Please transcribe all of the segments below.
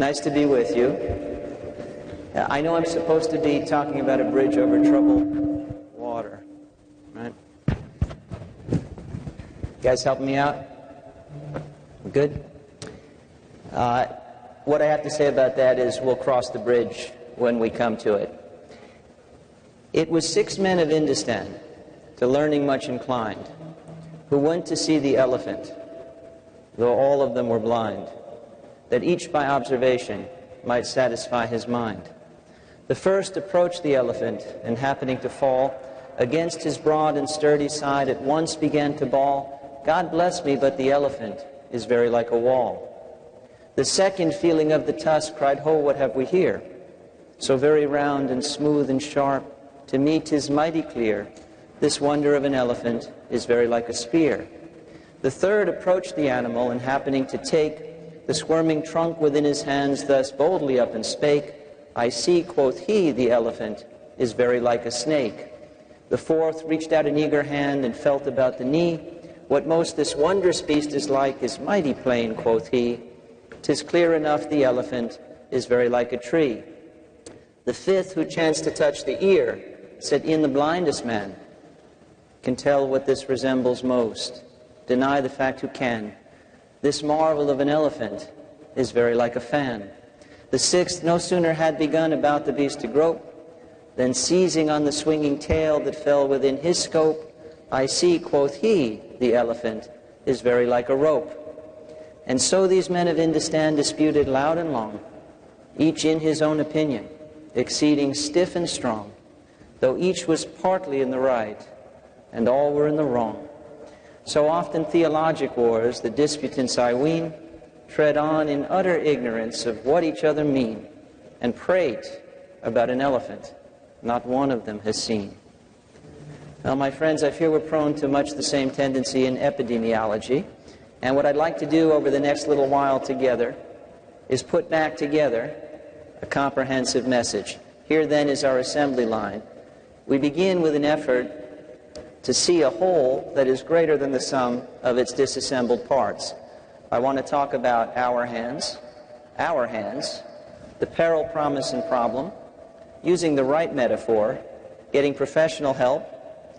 Nice to be with you. I know I'm supposed to be talking about a bridge over troubled water, right? You guys helping me out? Good? What I have to say about that is we'll cross the bridge when we come to it. It was 6 men of Indostan, to learning much inclined, who went to see the elephant, though all of them were blind, that each by observation might satisfy his mind. The first approached the elephant, and happening to fall against his broad and sturdy side, at once began to bawl, "God bless me, but the elephant is very like a wall." The second, feeling of the tusk, cried, "Ho, what have we here? So very round and smooth and sharp, to me 'tis mighty clear, this wonder of an elephant is very like a spear." The third approached the animal, and happening to take the squirming trunk within his hands, thus boldly up and spake, "I see," quoth he, "the elephant is very like a snake." The fourth reached out an eager hand and felt about the knee. "What most this wondrous beast is like is mighty plain," quoth he. "'Tis clear enough the elephant is very like a tree." The fifth, who chanced to touch the ear, said, "In the blindest man can tell what this resembles most. Deny the fact who can. This marvel of an elephant is very like a fan." The sixth no sooner had begun about the beast to grope, than seizing on the swinging tail that fell within his scope, "I see," quoth he, "the elephant is very like a rope." And so these men of Indostan disputed loud and long, each in his own opinion, exceeding stiff and strong, though each was partly in the right, and all were in the wrong. So often theologic wars, the disputants, I ween, tread on in utter ignorance of what each other mean, and prate about an elephant not one of them has seen. Well, my friends, I fear we're prone to much the same tendency in epidemiology, and what I'd like to do over the next little while together is put back together a comprehensive message. Here then is our assembly line. We begin with an effort to see a whole that is greater than the sum of its disassembled parts. I want to talk about our hands, the peril, promise, and problem, using the right metaphor, getting professional help,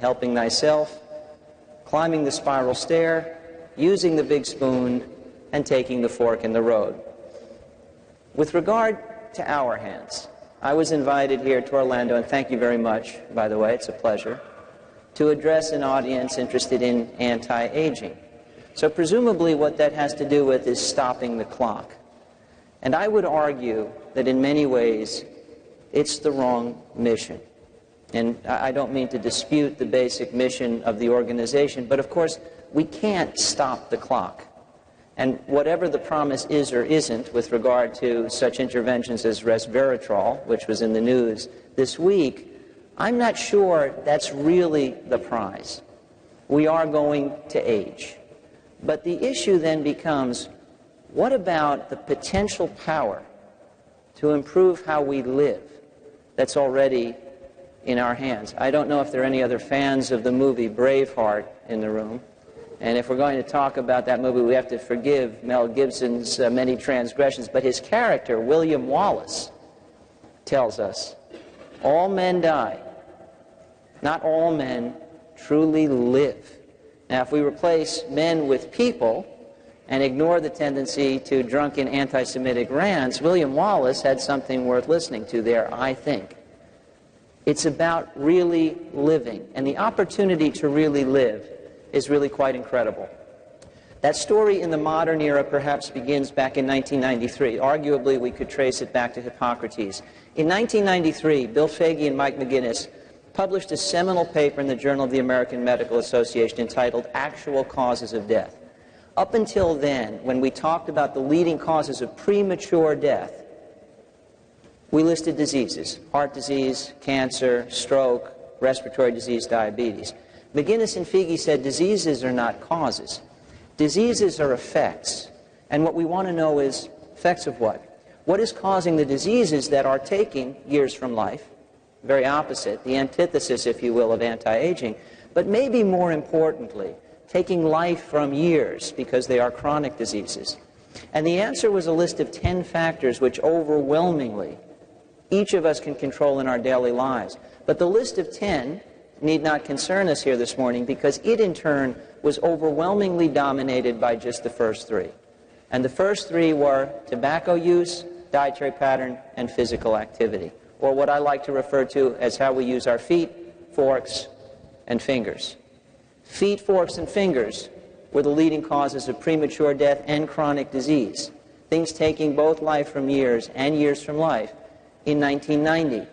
helping thyself, climbing the spiral stair, using the big spoon, and taking the fork in the road. With regard to our hands, I was invited here to Orlando, and thank you very much, by the way, it's a pleasure, to address an audience interested in anti-aging. So presumably what that has to do with is stopping the clock. And I would argue that in many ways it's the wrong mission. And I don't mean to dispute the basic mission of the organization, but of course we can't stop the clock. And whatever the promise is or isn't with regard to such interventions as resveratrol, which was in the news this week, I'm not sure that's really the prize. We are going to age. But the issue then becomes, what about the potential power to improve how we live that's already in our hands? I don't know if there are any other fans of the movie Braveheart in the room. And if we're going to talk about that movie, we have to forgive Mel Gibson's many transgressions. But his character, William Wallace, tells us, all men die. Not all men truly live. Now, if we replace men with people and ignore the tendency to drunken anti-Semitic rants, William Wallace had something worth listening to there, I think. It's about really living. And the opportunity to really live is really quite incredible. That story in the modern era perhaps begins back in 1993. Arguably, we could trace it back to Hippocrates. In 1993, Bill Foege and Mike McGinnis published a seminal paper in the Journal of the American Medical Association entitled Actual Causes of Death. Up until then, when we talked about the leading causes of premature death, we listed diseases: heart disease, cancer, stroke, respiratory disease, diabetes. McGinnis and Foege said diseases are not causes. Diseases are effects. And what we want to know is effects of what? What is causing the diseases that are taking years from life? Very opposite, the antithesis, if you will, of anti-aging. But maybe more importantly, taking life from years because they are chronic diseases. And the answer was a list of 10 factors which overwhelmingly each of us can control in our daily lives. But the list of 10 need not concern us here this morning because it in turn was overwhelmingly dominated by just the first 3. And the first 3 were tobacco use, dietary pattern, and physical activity, or what I like to refer to as how we use our feet, forks, and fingers. Feet, forks, and fingers were the leading causes of premature death and chronic disease, things taking both life from years and years from life in 1990.